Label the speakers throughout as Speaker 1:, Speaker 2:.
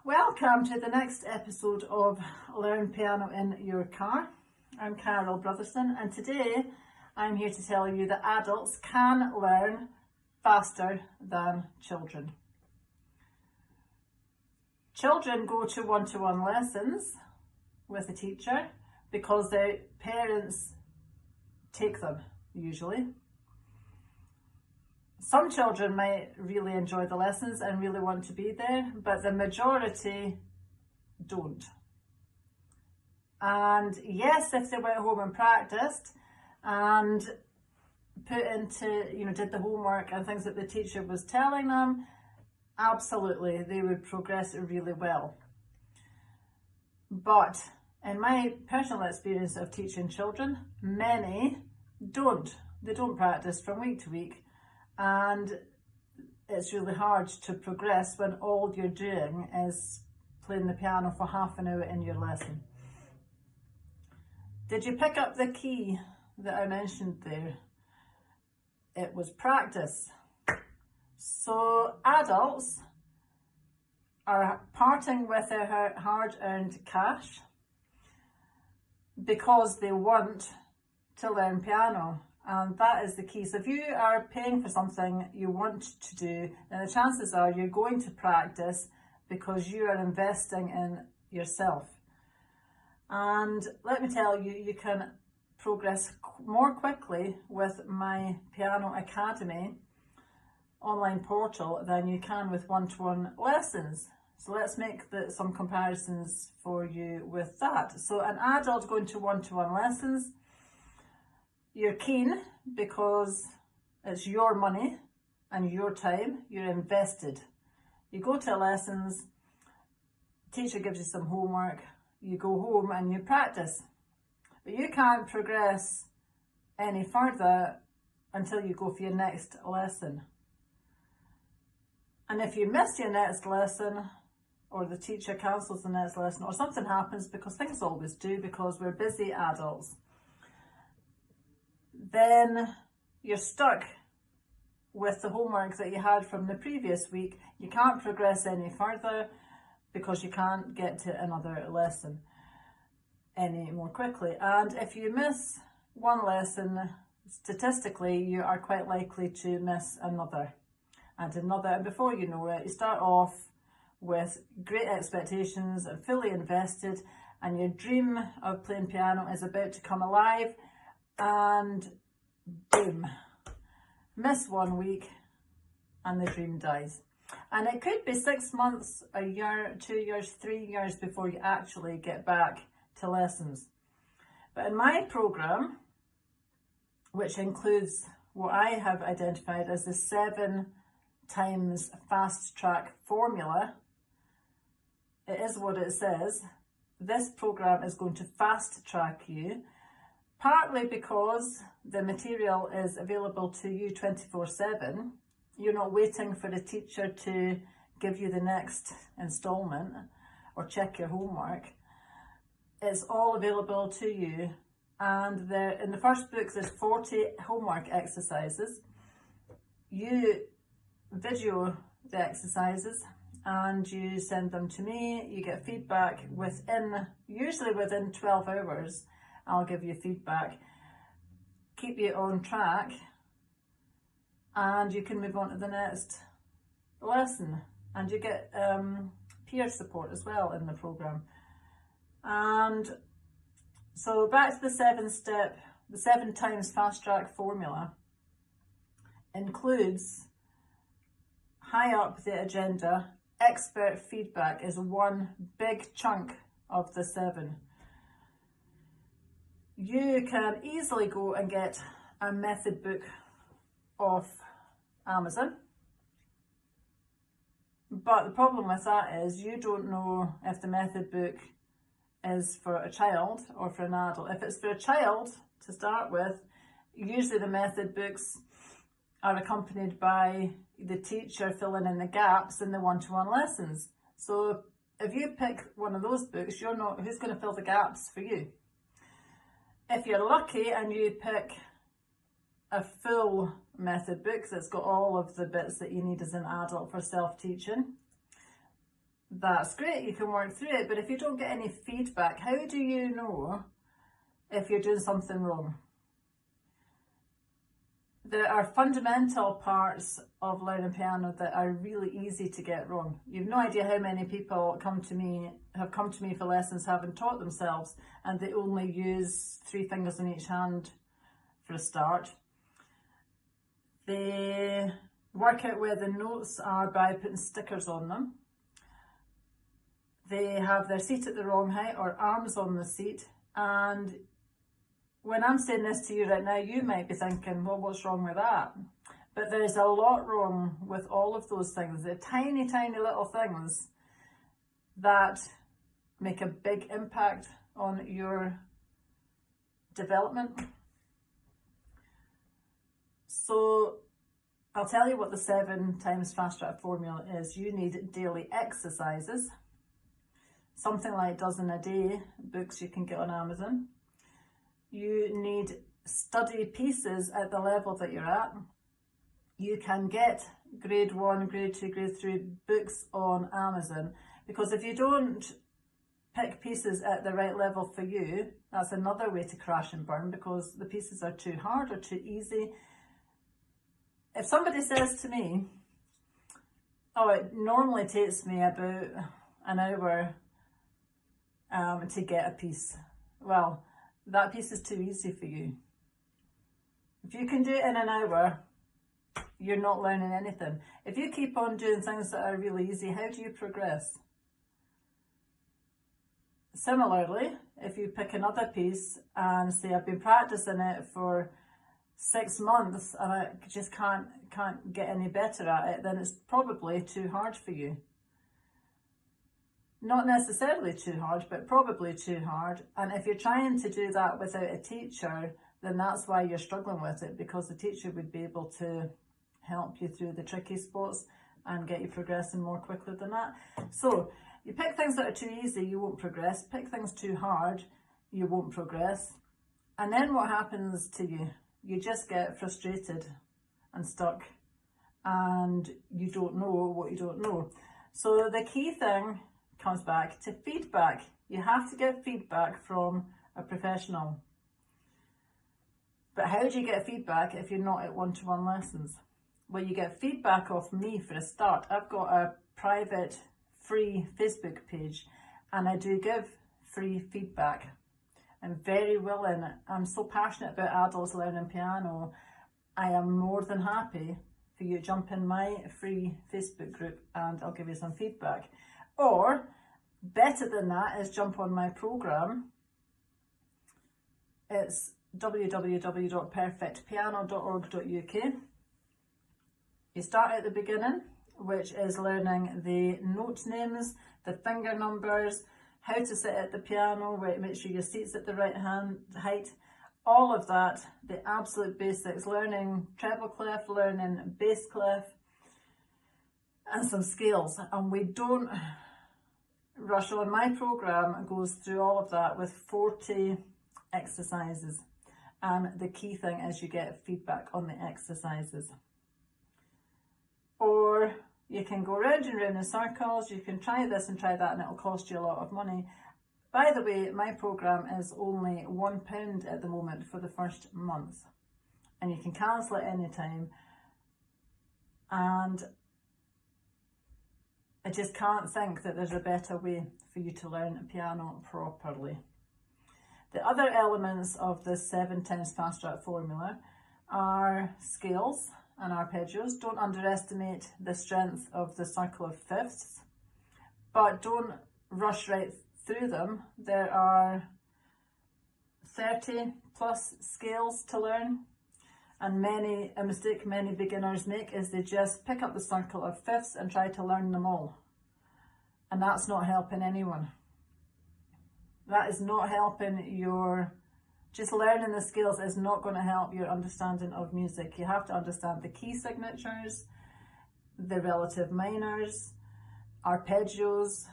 Speaker 1: Welcome to the next episode of Learn Piano in Your Car. I'm Carol Brotherson, and today I'm here to tell you that adults can learn faster than children. Children go to one-to-one lessons with a teacher because their parents take them, usually. Some children might really enjoy the lessons and really want to be there, but the majority don't. And yes, if they went home and practiced and did the homework and things that the teacher was telling them, absolutely, they would progress really well. But in my personal experience of teaching children, many don't. They don't practice from week to week. And it's really hard to progress when all you're doing is playing the piano for half an hour in your lesson. Did you pick up the key that I mentioned there? It was practice. So adults are parting with their hard-earned cash because they want to learn piano. And that is the key. So if you are paying for something you want to do, then the chances are you're going to practice because you are investing in yourself. And let me tell you, you can progress more quickly with my Piano Academy online portal than you can with one-to-one lessons. So let's make some comparisons for you with that. So an adult going to one-to-one lessons, you're keen because it's your money and your time, you're invested. You go to lessons, teacher gives you some homework, you go home and you practice. But you can't progress any further until you go for your next lesson. And if you miss your next lesson, or the teacher cancels the next lesson, or something happens, because things always do, because we're busy adults, then you're stuck with the homework that you had from the previous week. You can't progress any further because you can't get to another lesson any more quickly. And if you miss one lesson, statistically, you are quite likely to miss another and another. And before you know it, you start off with great expectations and fully invested, and your dream of playing piano is about to come alive, and boom, miss 1 week and the dream dies. And it could be 6 months, a year, 2 years, 3 years before you actually get back to lessons. But in my program, which includes what I have identified as the 7 times fast track formula, it is what it says. This program is going to fast track you, partly because the material is available to you 24/7. You're not waiting for the teacher to give you the next installment or check your homework. It's all available to you. And in the first book, there's 40 homework exercises. You video the exercises and you send them to me. You get feedback usually within 12 hours. I'll give you feedback, keep you on track, and you can move on to the next lesson. And you get peer support as well in the program. And so back to the 7-step, the 7 times fast track formula includes, high up the agenda, expert feedback is one big chunk of the 7. You can easily go and get a method book off Amazon. But the problem with that is you don't know if the method book is for a child or for an adult. If it's for a child to start with, usually the method books are accompanied by the teacher filling in the gaps in the one-to-one lessons. So if you pick one of those books, you're not, who's going to fill the gaps for you? If you're lucky and you pick a full method book that's got all of the bits that you need as an adult for self-teaching, that's great, you can work through it, but if you don't get any feedback, how do you know if you're doing something wrong? There are fundamental parts of learning piano that are really easy to get wrong. You've no idea how many people have come to me for lessons having taught themselves, and they only use 3 fingers in each hand for a start. They work out where the notes are by putting stickers on them. They have their seat at the wrong height or arms on the seat, and when I'm saying this to you right now, you might be thinking, well, what's wrong with that? But there's a lot wrong with all of those things. They're tiny, tiny little things that make a big impact on your development. So I'll tell you what the 7 times fast track formula is. You need daily exercises, something like dozen a day books you can get on Amazon. You need study pieces at the level that you're at. You can get grade 1, grade 2, grade 3 books on Amazon, because if you don't pick pieces at the right level for you, that's another way to crash and burn, because the pieces are too hard or too easy. If somebody says to me, oh, it normally takes me about an hour to get a piece, well, that piece is too easy for you. If you can do it in an hour, you're not learning anything. If you keep on doing things that are really easy, how do you progress? Similarly, if you pick another piece and say, I've been practicing it for 6 months and I just can't get any better at it, then it's probably too hard for you. Not necessarily too hard, but probably too hard. And if you're trying to do that without a teacher, then that's why you're struggling with it, because the teacher would be able to help you through the tricky spots and get you progressing more quickly than that. So you pick things that are too easy, you won't progress. Pick things too hard, you won't progress. And then what happens to you? You just get frustrated and stuck, and you don't know what you don't know. So the key thing comes back to feedback. You have to get feedback from a professional. But how do you get feedback if you're not at one-to-one lessons? Well, you get feedback off me for a start. I've got a private free Facebook page, and I do give free feedback. I'm very willing. I'm so passionate about adults learning piano. I am more than happy for you to jump in my free Facebook group and I'll give you some feedback. Or, better than that, is jump on my program. It's www.perfectpiano.org.uk. You start at the beginning, which is learning the note names, the finger numbers, how to sit at the piano, make sure your seat's at the right hand height, all of that, the absolute basics, learning treble clef, learning bass clef, and some scales. And we don't rush on. My program goes through all of that with 40 exercises. And the key thing is you get feedback on the exercises. Or you can go round and round in circles, you can try this and try that, and it'll cost you a lot of money. By the way, my program is only £1 at the moment for the first month, and you can cancel at any time. And I just can't think that there's a better way for you to learn piano properly. The other elements of the 7 times fast track formula are scales and arpeggios. Don't underestimate the strength of the circle of fifths, but don't rush right through them. There are 30 plus scales to learn, and a mistake many beginners make is they just pick up the circle of fifths and try to learn them all, and that's not helping anyone. That is not helping just learning the scales is not going to help your understanding of music. You have to understand the key signatures, the relative minors, arpeggios,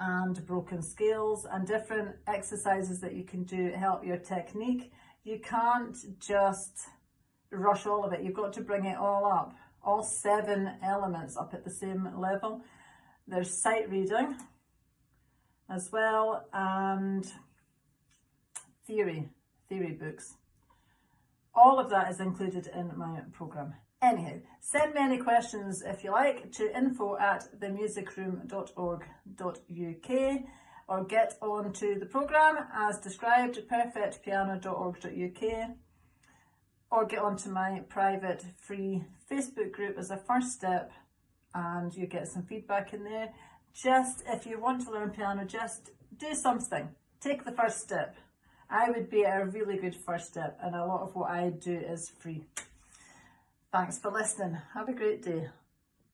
Speaker 1: and broken scales, and different exercises that you can do to help your technique. You can't just rush all of it. You've got to bring it all up, all 7 elements up at the same level. There's sight reading as well, and theory books. All of that is included in my programme. Anyhow, send me any questions if you like to info@themusicroom.org.uk, or get on to the programme as described, perfectpiano.org.uk, or get onto my private free Facebook group as a first step, and you get some feedback in there. Just, if you want to learn piano, just do something. Take the first step. I would be a really good first step, and a lot of what I do is free. Thanks for listening. Have a great day.